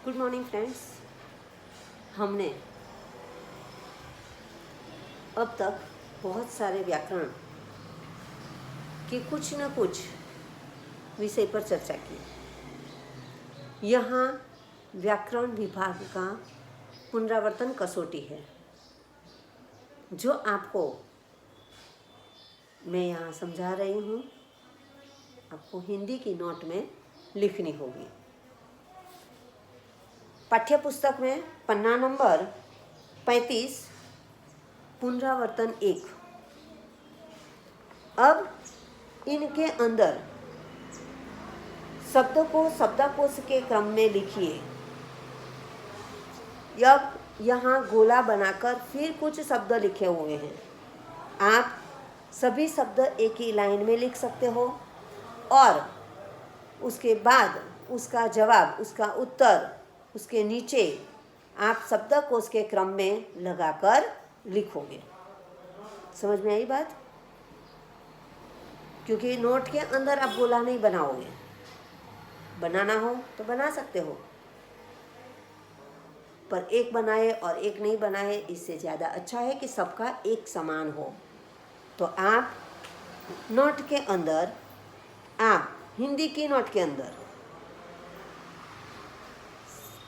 Good morning friends. हमने अब तक बहुत सारे व्याकरण के कुछ न कुछ विषय पर चर्चा की। यहाँ व्याकरण विभाग का पुनरावर्तन कसौटी है जो आपको मैं यहाँ समझा रही हूँ। आपको हिंदी की नोट में लिखनी होगी। पाठ्य पुस्तक में पन्ना नंबर 35 पुनरावर्तन 1। अब इनके अंदर शब्दों को शब्दकोश के क्रम में लिखिए। अब यहाँ गोला बनाकर फिर कुछ शब्द लिखे हुए हैं। आप सभी शब्द एक ही लाइन में लिख सकते हो और उसके बाद उसका जवाब, उसका उत्तर उसके नीचे आप शब्दकोश के क्रम में लगाकर लिखोगे। समझ में आई बात? क्योंकि नोट के अंदर आप गोला नहीं बनाओगे। बनाना हो तो बना सकते हो, पर एक बनाए और एक नहीं बनाए इससे ज़्यादा अच्छा है कि सबका एक समान हो। तो आप नोट के अंदर, आप हिंदी की नोट के अंदर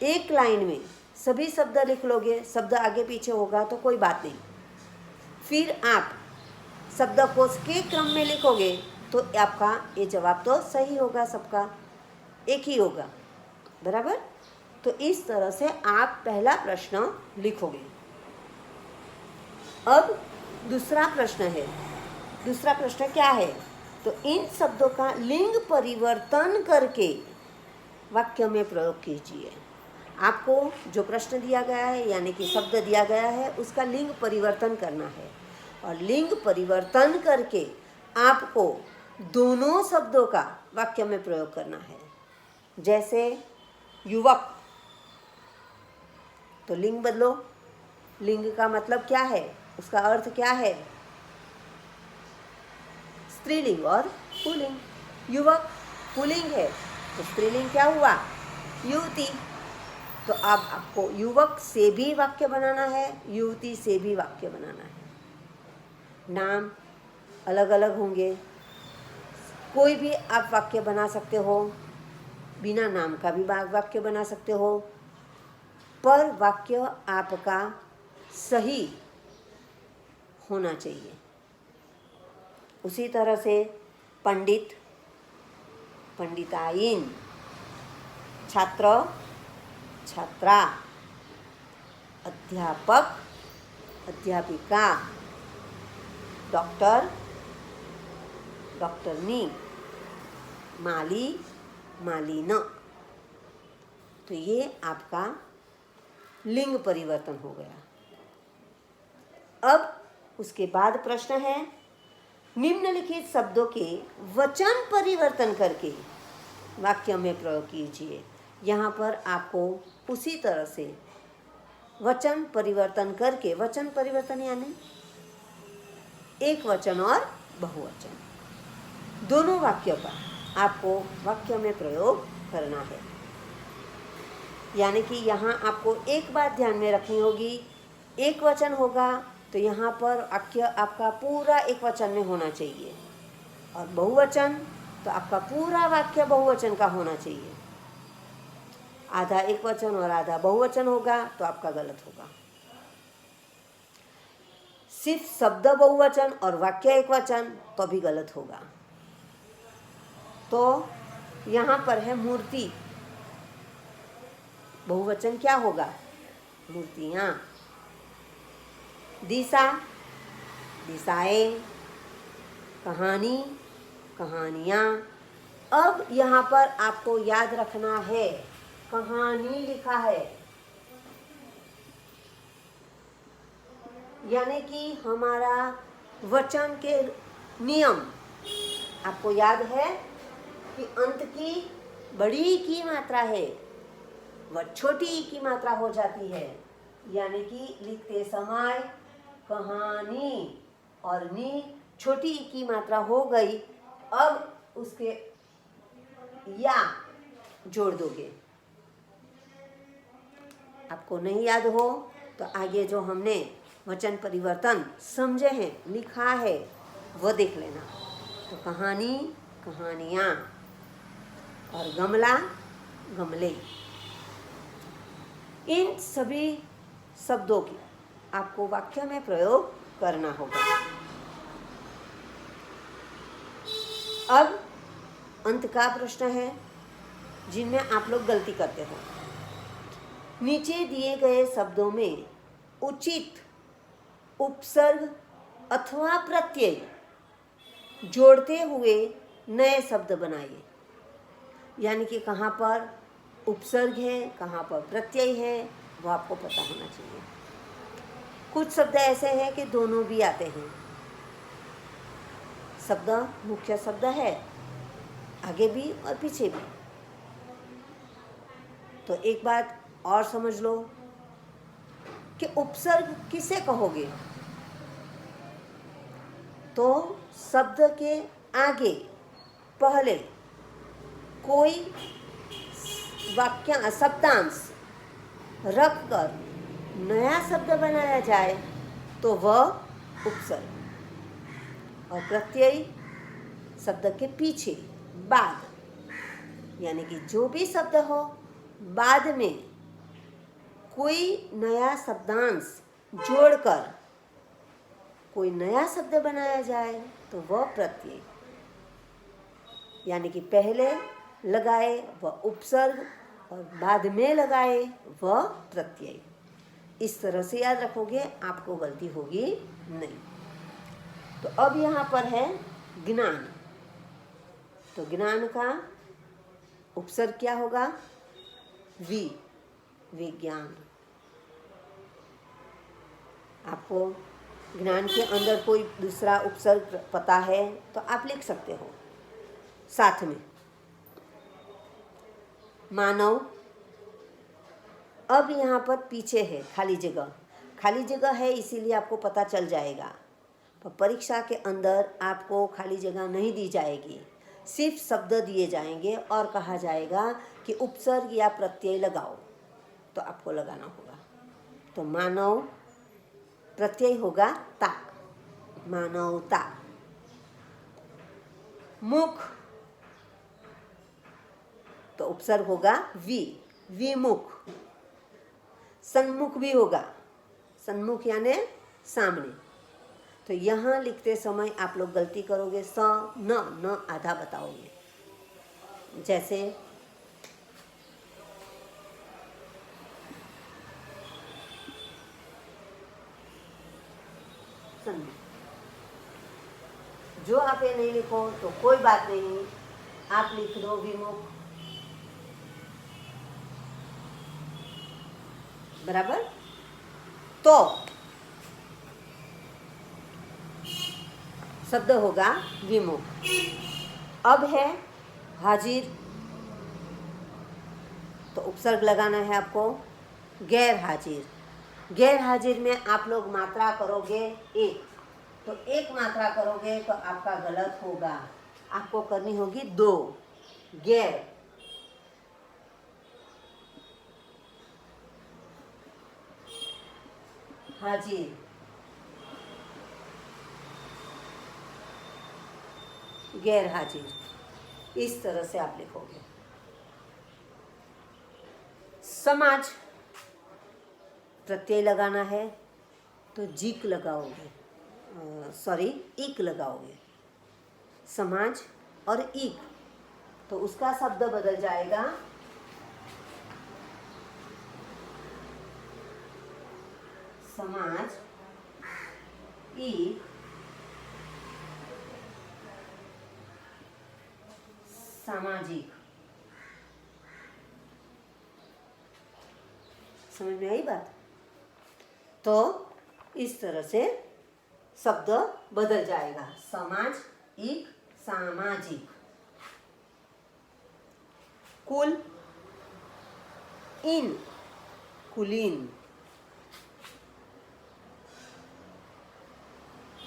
एक लाइन में सभी शब्द लिख लोगे। शब्द आगे पीछे होगा तो कोई बात नहीं। फिर आप शब्दकोश के क्रम में लिखोगे तो आपका ये जवाब तो सही होगा, सबका एक ही होगा। बराबर? तो इस तरह से आप पहला प्रश्न लिखोगे। अब दूसरा प्रश्न है। दूसरा प्रश्न क्या है? तो इन शब्दों का लिंग परिवर्तन करके वाक्य में प्रयोग कीजिए। आपको जो प्रश्न दिया गया है यानी कि शब्द दिया गया है उसका लिंग परिवर्तन करना है और लिंग परिवर्तन करके आपको दोनों शब्दों का वाक्य में प्रयोग करना है। जैसे युवक, तो लिंग बदलो। लिंग का मतलब क्या है, उसका अर्थ क्या है? स्त्रीलिंग और पुल्लिंग। युवक पुल्लिंग है तो स्त्रीलिंग क्या हुआ? युवती। तो अब आपको युवक से भी वाक्य बनाना है, युवती से भी वाक्य बनाना है। नाम अलग अलग होंगे। कोई भी आप वाक्य बना सकते हो, बिना नाम का भी वाक्य बना सकते हो, पर वाक्य आपका सही होना चाहिए। उसी तरह से पंडित, पंडिताइन, छात्र, छात्रा, अध्यापक, अध्यापिका, डॉक्टर, डॉक्टरनी, माली, मालिन। तो ये आपका लिंग परिवर्तन हो गया। अब उसके बाद प्रश्न है, निम्नलिखित शब्दों के वचन परिवर्तन करके वाक्य में प्रयोग कीजिए। यहाँ पर आपको उसी तरह से वचन परिवर्तन करके, वचन परिवर्तन यानी एक वचन और बहुवचन, दोनों वाक्यों का आपको वाक्य में प्रयोग करना है। यानी कि यहाँ आपको एक बात ध्यान में रखनी होगी, एक वचन होगा तो यहाँ पर वाक्य आपका पूरा एक वचन में होना चाहिए, और बहुवचन तो आपका पूरा वाक्य बहुवचन का होना चाहिए। आधा एक वचन और आधा बहुवचन होगा तो आपका गलत होगा। सिर्फ शब्द बहुवचन और वाक्य एक वचन तो भी गलत होगा। तो यहाँ पर है मूर्ति, बहुवचन क्या होगा? मूर्तियाँ। दिशा, दिशाएं, कहानी, कहानियाँ। अब यहाँ पर आपको याद रखना है, कहानी लिखा है यानी कि हमारा वचन के नियम आपको याद है कि अंत की बड़ी ई की मात्रा है वह छोटी ई की मात्रा हो जाती है। यानी कि लिखते समय कहानी और नी छोटी ई की मात्रा हो गई। अब उसके या जोड़ दोगे। आपको नहीं याद हो तो आगे जो हमने वचन परिवर्तन समझे हैं, लिखा है, वो देख लेना। तो कहानी, कहानियाँ, और गमला, गमले, इन सभी शब्दों की आपको वाक्य में प्रयोग करना होगा। अब अंत का प्रश्न है जिनमें आप लोग गलती करते हो। नीचे दिए गए शब्दों में उचित उपसर्ग अथवा प्रत्यय जोड़ते हुए नए शब्द बनाइए। यानी कि कहाँ पर उपसर्ग है, कहाँ पर प्रत्यय है, वो आपको पता होना चाहिए। कुछ शब्द ऐसे हैं कि दोनों भी आते हैं। शब्द मुख्य शब्द है, आगे भी और पीछे भी। तो एक बात और समझ लो कि उपसर्ग किसे कहोगे? तो शब्द के आगे पहले कोई वाक्य शब्दांश रखकर नया शब्द बनाया जाए तो वह उपसर्ग। और प्रत्यय शब्द के पीछे, बाद, यानी कि जो भी शब्द हो बाद में कोई नया शब्दांश जोड़कर कोई नया शब्द बनाया जाए तो वह प्रत्यय। यानी कि पहले लगाए वह उपसर्ग और बाद में लगाए वह प्रत्यय। इस तरह से याद रखोगे, आपको गलती होगी नहीं। तो अब यहाँ पर है ज्ञान। तो ज्ञान का उपसर्ग क्या होगा? वि, विज्ञान। आपको ज्ञान के अंदर कोई दूसरा उपसर्ग पता है तो आप लिख सकते हो साथ में। मानव, अब यहाँ पर पीछे है खाली जगह। खाली जगह है इसीलिए आपको पता चल जाएगा। पर परीक्षा के अंदर आपको खाली जगह नहीं दी जाएगी, सिर्फ शब्द दिए जाएंगे और कहा जाएगा कि उपसर्ग या प्रत्यय लगाओ, तो आपको लगाना होगा। तो मानव, प्रत्यय होगा ता, मानवता। मुख, तो उपसर्ग होगा वि, विमुख। सन्मुख भी होगा, सन्मुख यानी सामने। तो यहाँ लिखते समय आप लोग गलती करोगे, स न आधा बताओगे। जैसे सन्मुख। जो आप ये नहीं लिखो तो कोई बात नहीं, आप लिख दो विमुख, बराबर। तो शब्द होगा विमुख। अब है हाजिर, तो उपसर्ग लगाना है आपको। गैर हाजिर, गैर हाजिर में आप लोग मात्रा करोगे एक, तो एक मात्रा करोगे तो आपका गलत होगा। आपको करनी होगी दो। गैर, हाजिर, गैर हाजिर। इस तरह से आप लिखोगे। समाज, प्रत्यय लगाना है तो जीक लगाओगे, सॉरी इक लगाओगे। समाज और इक, तो उसका शब्द बदल जाएगा समाज, इक, सामाजिक। समझ में आई बात? तो इस तरह से शब्द बदल जाएगा, समाज, इक, सामाजिक। कुल, इन, कुलीन।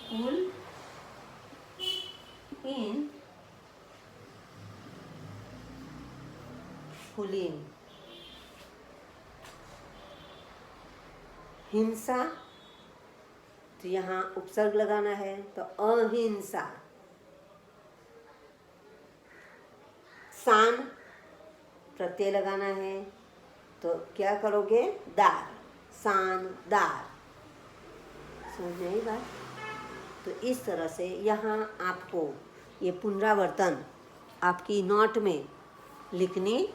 कुल, इन, कुलीन। हिंसा, तो यहाँ उपसर्ग लगाना है, तो अहिंसा। सान, प्रत्यय लगाना है, तो क्या करोगे? दार, शानदार। समझ में आई बात? तो इस तरह से यहाँ आपको ये पुनरावर्तन आपकी नोट में लिखनी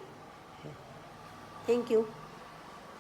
है। Thank you.